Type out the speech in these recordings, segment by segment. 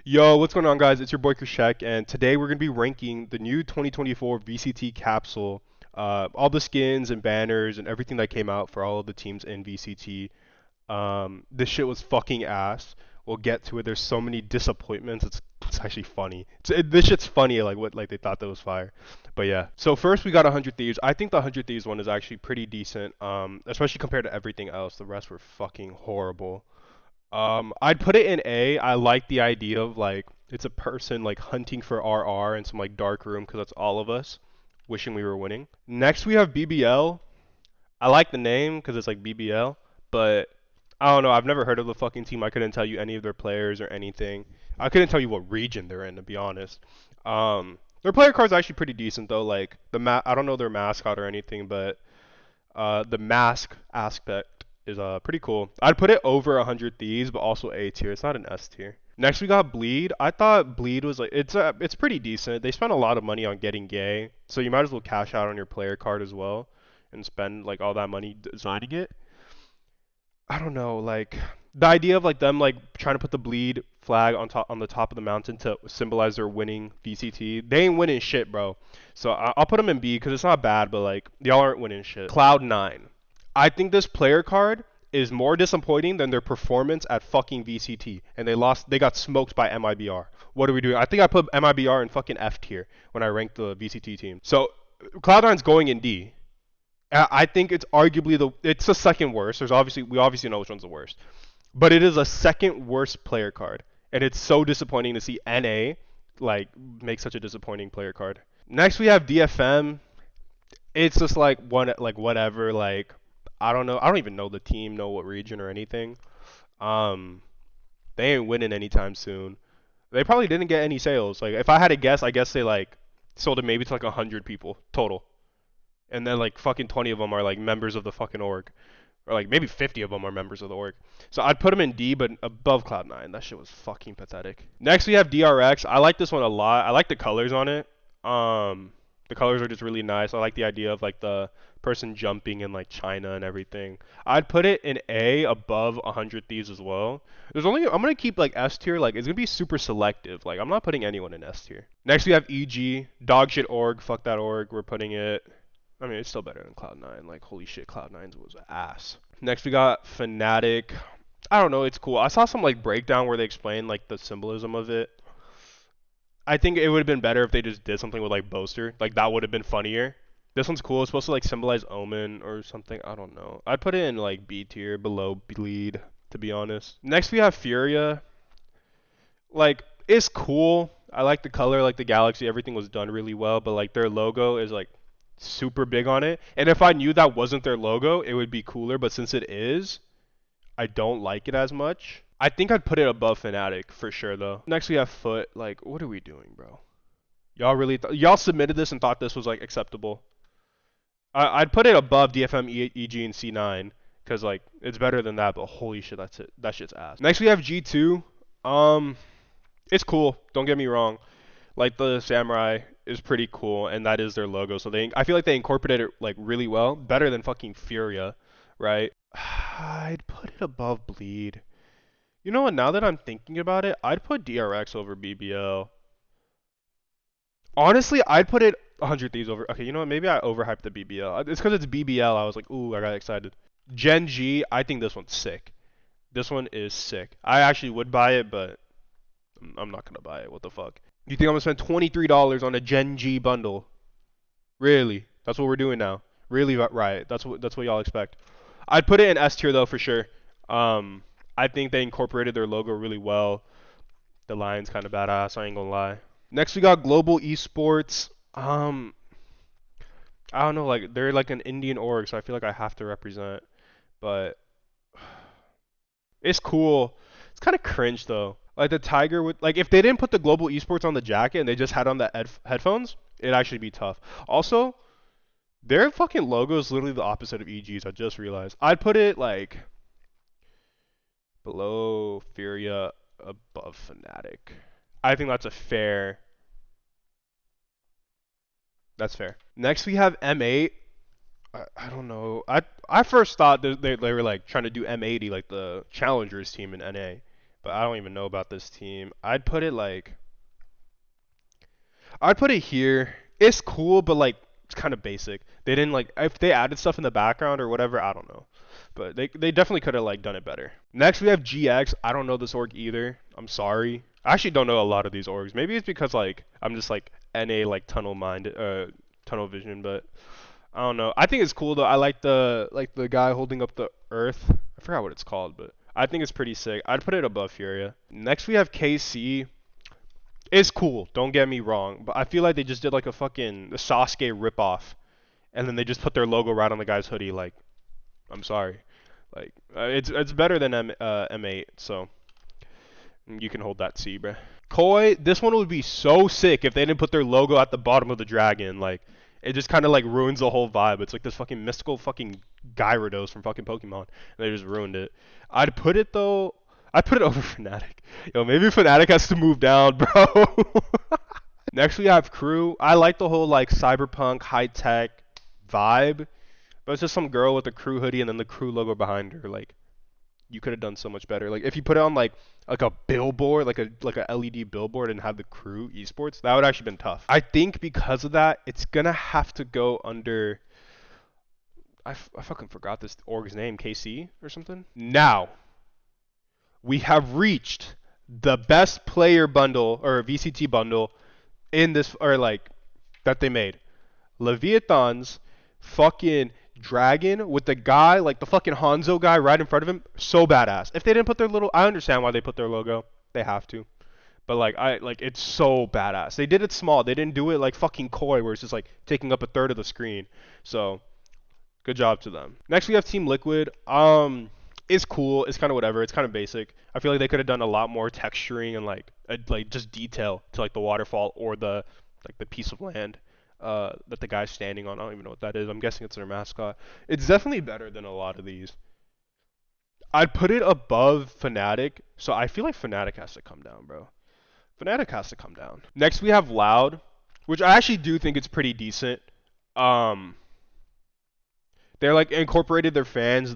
Yo, what's going on, guys? It's your boy Kushek, and today we're going to be ranking the new 2024 VCT Capsule. All the skins and banners and everything that came out for all of the teams in VCT. This shit was fucking ass. We'll get to it. There's so many disappointments. It's actually funny. This shit's funny, like what like they thought that was fire. But yeah. So first we got 100 Thieves. I think the 100 Thieves one is actually pretty decent. Especially compared to everything else. The rest were fucking horrible. I'd put it in A. I like the idea of like it's a person like hunting for RR in some like dark room because that's all of us wishing we were winning. Next we have BBL. I like the name because it's like BBL, but I don't know. I've never heard of the fucking team. I couldn't tell you any of their players or anything. I couldn't tell you what region they're in, to be honest. Their player card's actually pretty decent though. Like I don't know their mascot or anything, but the mask aspect is pretty cool. I'd put it over 100 Thieves, but also A tier. It's not an S tier. Next we got Bleed. I thought Bleed was like it's pretty decent. They spent a lot of money on getting gay, so you might as well cash out on your player card as well and spend like all that money designing it. I don't know, like the idea of like them like trying to put the Bleed flag on the top of the mountain to symbolize their winning VCT. They ain't winning shit, bro. So I'll put them in B because it's not bad, but like y'all aren't winning shit. CloudN. I think this player card is more disappointing than their performance at fucking VCT, and they got smoked by MIBR. What are we doing? I think I put MIBR in fucking F tier when I ranked the VCT team. So CloudN's going in D. I think it's arguably it's the second worst. We obviously know which one's the worst, but it is a second worst player card, and it's so disappointing to see NA like make such a disappointing player card. Next we have DFM. It's just like whatever. Like I don't know. I don't even know the team, know what region or anything. Um, they ain't winning anytime soon. They probably didn't get any sales. Like if I had to guess, I guess they like sold it maybe to like 100 people total, and then like fucking 20 of them are like members of the fucking org, or like maybe 50 of them are members of the org. So I'd put them in D, but above Cloud9. That shit was fucking pathetic. Next we have DRX. I like this one a lot. I like the colors on it. The colors are just really nice. I like the idea of like the person jumping in like China and everything. I'd put it in A above 100 Thieves as well. I'm gonna keep like S tier. Like it's gonna be super selective. Like I'm not putting anyone in S tier. Next we have EG. Dog shit org. Fuck that org. We're putting it. I mean, it's still better than Cloud9. Like, holy shit, Cloud9's was ass. Next, we got Fnatic. I don't know, it's cool. I saw some, like, breakdown where they explained, like, the symbolism of it. I think it would have been better if they just did something with, like, Boaster. Like, that would have been funnier. This one's cool. It's supposed to, like, symbolize Omen or something. I don't know. I'd put it in, like, B tier, below Bleed, to be honest. Next, we have Furia. Like, it's cool. I like the color, like, the galaxy. Everything was done really well, but, like, their logo is, like, super big on it. And if I knew that wasn't their logo, it would be cooler. But since it is, I don't like it as much. I think I'd put it above Fnatic for sure, though. Next we have Foot. Like, what are we doing, bro? Y'all submitted this and thought this was like acceptable. I'd put it above DFM, EG, and C9 because like it's better than that. But holy shit, that's it. That shit's ass. Next we have G2. It's cool. Don't get me wrong. Like the samurai is pretty cool, and that is their logo. So I feel like they incorporated it like really well, better than fucking Furia, right? I'd put it above Bleed. You know what? Now that I'm thinking about it, I'd put DRX over BBL. Honestly, I'd put it 100 Thieves over. Okay, you know what? Maybe I overhyped the BBL. It's because it's BBL. I was like, ooh, I got excited. GenG, I think this one's sick. This one is sick. I actually would buy it, but I'm not gonna buy it. What the fuck? You think I'm gonna spend $23 on a GenG bundle? Really? That's what we're doing now. Really, right? That's what y'all expect. I'd put it in S tier though for sure. I think they incorporated their logo really well. The lion's kind of badass. I ain't gonna lie. Next we got Global Esports. I don't know. Like they're like an Indian org, so I feel like I have to represent. But it's cool. It's kind of cringe though. Like the tiger would like if they didn't put the Global Esports on the jacket and they just had on the headphones, it'd actually be tough. Also, their fucking logo is literally the opposite of EG's. I just realized. I'd put it like below Furia, above Fnatic. I think that's a fair. That's fair. Next we have M8. I don't know. I first thought they were like trying to do M80 like the Challengers team in NA, but I don't even know about this team. I'd put it here. It's cool, but like it's kind of basic. They didn't like if they added stuff in the background or whatever, I don't know. But they definitely could have like done it better. Next we have GX. I don't know this org either. I'm sorry. I actually don't know a lot of these orgs. Maybe it's because like I'm just like NA like tunnel vision, but I don't know. I think it's cool though. I like the guy holding up the earth. I forgot what it's called, but I think it's pretty sick. I'd put it above Furia. Next we have KC. It's cool, don't get me wrong, but I feel like they just did like a fucking Sasuke ripoff, and then they just put their logo right on the guy's hoodie. Like, I'm sorry, like it's better than M8, so you can hold that C, bruh. Koi, this one would be so sick if they didn't put their logo at the bottom of the dragon. Like, it just kind of like ruins the whole vibe. It's like this fucking mystical fucking Gyarados from fucking Pokemon, and they just ruined it. I'd put it though. I'd put it over Fnatic. Yo, maybe Fnatic has to move down, bro. Next we have Crew. I like the whole like cyberpunk high tech vibe, but it's just some girl with a Crew hoodie and then the Crew logo behind her. Like, you could have done so much better. Like if you put it on like a billboard, like a LED billboard and have the Crew Esports, that would actually been tough. I think because of that, it's gonna have to go under. I fucking forgot this org's name, KC or something. Now we have reached the best player bundle or VCT bundle in this or like that they made. Leviathan's fucking dragon with the guy, like the fucking Hanzo guy right in front of him, so badass. If they didn't put their little, I understand why they put their logo. They have to. But like it's so badass. They did it small. They didn't do it like fucking Koi where it's just like taking up a third of the screen. So good job to them. Next we have Team Liquid. It's cool. It's kind of whatever. It's kind of basic. I feel like they could have done a lot more texturing and like just detail to like the waterfall or the piece of land that the guy's standing on. I don't even know what that is. I'm guessing it's their mascot. It's definitely better than a lot of these. I'd put it above Fnatic, so I feel like Fnatic has to come down, bro. Fnatic has to come down. Next we have Loud, which I actually do think it's pretty decent. Um, they're like incorporated their fans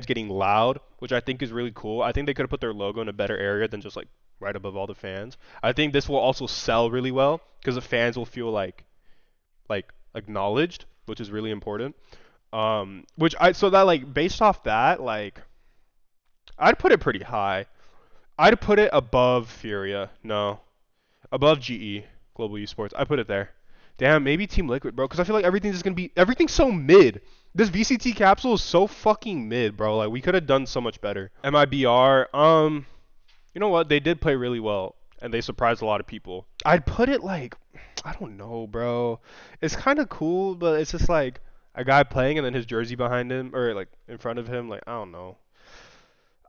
getting loud, which I think is really cool. I think they could have put their logo in a better area than just like right above all the fans. I think this will also sell really well because the fans will feel like acknowledged, which is really important. Which I so that like based off that, like I'd put it pretty high. I'd put it above Furia. No, above GE Global Esports. I put it there. Damn, maybe Team Liquid, bro, because I feel like everything's so mid. This VCT capsule is so fucking mid, bro. Like we could have done so much better. MIBR, you know what? They did play really well, and they surprised a lot of people. I'd put it like, I don't know, bro. It's kind of cool, but it's just like a guy playing and then his jersey behind him or like in front of him. Like I don't know.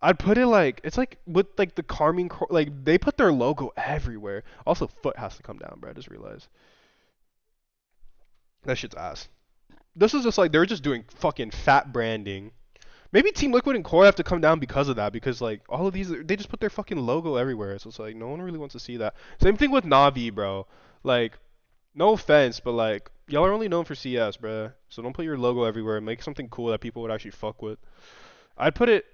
I'd put it like it's like with like the like they put their logo everywhere. Also, Foot has to come down, bro. I just realized that shit's ass. This is just like they're just doing fucking fat branding. Maybe Team Liquid and Core have to come down because of that, because like all of these they just put their fucking logo everywhere. So it's like no one really wants to see that. Same thing with Navi, bro. Like no offense, but like y'all are only known for CS, bro. So don't put your logo everywhere. Make something cool that people would actually fuck with. I'd put it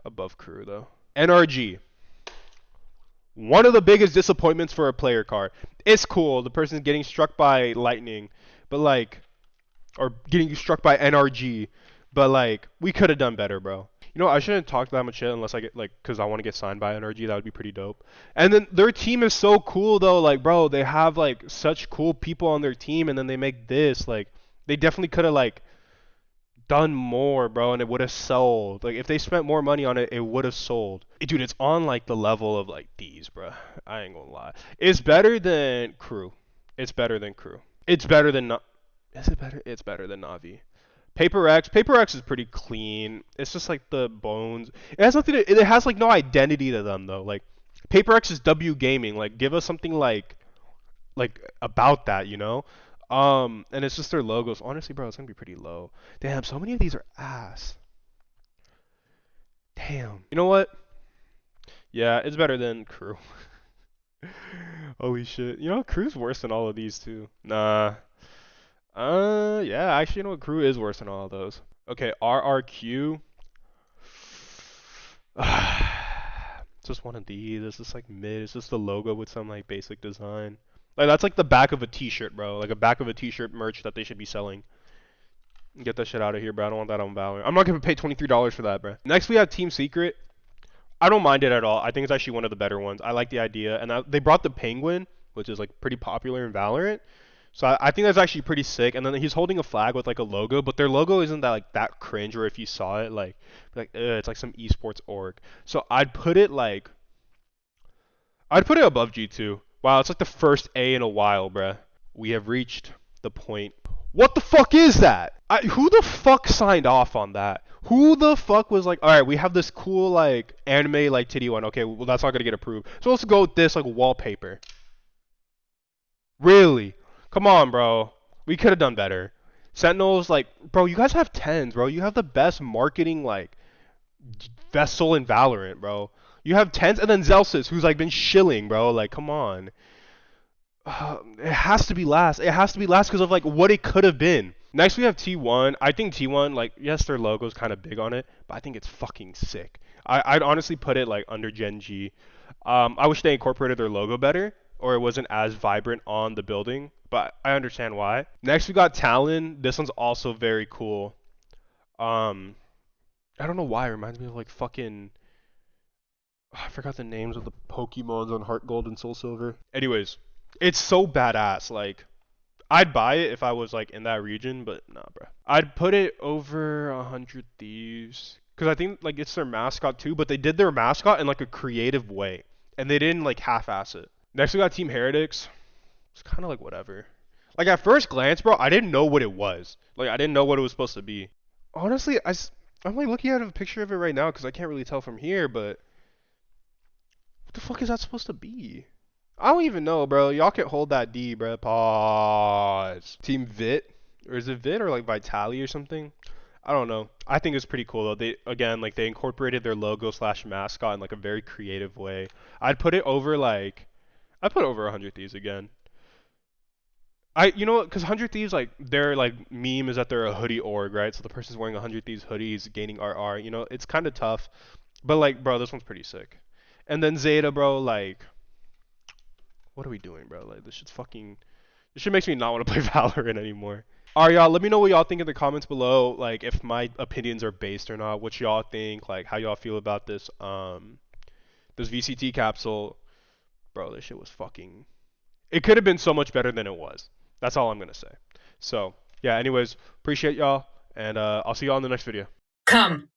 above Crew though. NRG. One of the biggest disappointments for a player card. It's cool. The person's getting struck by lightning, but like or getting struck by NRG, but like we could have done better, bro. You know, I shouldn't talk that much shit unless I get like, cause I want to get signed by NRG. That would be pretty dope. And then their team is so cool though. Like, bro, they have like such cool people on their team, and then they make this. Like, they definitely could have like done more, bro, and it would have sold. Like, if they spent more money on it, it would have sold. Dude, it's on like the level of like these, bro. I ain't gonna lie. It's better than Crew. It's better than Crew. It's better than. Is it better? It's better than Navi. Paper X. Paper X is pretty clean. It's just like the bones. It has nothing to, it has like no identity to them though. Like Paper X is W Gaming. Like give us something like about that, you know? And it's just their logos. Honestly, bro, it's gonna be pretty low. Damn, so many of these are ass. Damn. You know what? Yeah, it's better than Crew. Holy shit. You know, Crew's worse than all of these too. Nah. Yeah, actually, you know what? Crew is worse than all of those. Okay, RRQ. It's just one of these. It's just like mid. It's just the logo with some like basic design. Like that's like the back of a t-shirt, bro. Like a back of a t-shirt merch that they should be selling. Get that shit out of here, bro. I don't want that on Valorant. I'm not gonna pay $23 for that, bro. Next we have Team Secret. I don't mind it at all. I think it's actually one of the better ones. I like the idea, and they brought the penguin, which is like pretty popular in Valorant. So I think that's actually pretty sick. And then he's holding a flag with like a logo, but their logo isn't that like that cringe. Or if you saw it, like it's like some esports org. So I'd put it above G2. Wow, it's like the first A in a while, bruh. We have reached the point. What the fuck is that? Who the fuck signed off on that? Who the fuck was like, all right, we have this cool like anime like titty one. Okay, well that's not gonna get approved. So let's go with this like wallpaper. Really? Come on, bro. We could have done better. Sentinels, like, bro, you guys have tens, bro. You have the best marketing like vessel in Valorant, bro. You have tens and then Zelsis, who's like been shilling, bro. Like, come on. It has to be last. It has to be last because of like what it could have been. Next we have T1. I think T1, like, yes, their logo's kind of big on it, but I think it's fucking sick. I'd honestly put it like under GenG. I wish they incorporated their logo better, or it wasn't as vibrant on the building, but I understand why. Next we got Talon. This one's also very cool. I don't know why. It reminds me of like fucking. I forgot the names of the Pokemons on Heart Gold and Soul Silver. Anyways, it's so badass. Like, I'd buy it if I was like in that region, but nah, bro. I'd put it over 100 Thieves because I think like it's their mascot too, but they did their mascot in like a creative way, and they didn't like half-ass it. Next we got Team Heretics. It's kind of like whatever. Like at first glance, bro, I didn't know what it was. Like I didn't know what it was supposed to be. Honestly, I'm like looking at a picture of it right now because I can't really tell from here, but what the fuck is that supposed to be? I don't even know, bro. Y'all can hold that D, bro. Pause. Team Vit, or is it Vit or like Vitali or something? I don't know. I think it's pretty cool though. They again like they incorporated their logo slash mascot in like a very creative way. I'd put it over like I'd put it over 100 Thieves again. You know what? Because 100 Thieves, like, their, like, meme is that they're a hoodie org, right? So the person's wearing a 100 Thieves hoodie, he's gaining RR. You know, it's kind of tough. But, like, bro, this one's pretty sick. And then Zeta, bro, like, what are we doing, bro? Like, this shit's fucking. This shit makes me not want to play Valorant anymore. Alright, y'all, let me know what y'all think in the comments below. Like, if my opinions are based or not. What y'all think. Like, how y'all feel about this, this VCT capsule. Bro, this shit was fucking. It could have been so much better than it was. That's all I'm gonna say. So yeah, anyways, appreciate y'all, and I'll see y'all in the next video. Come.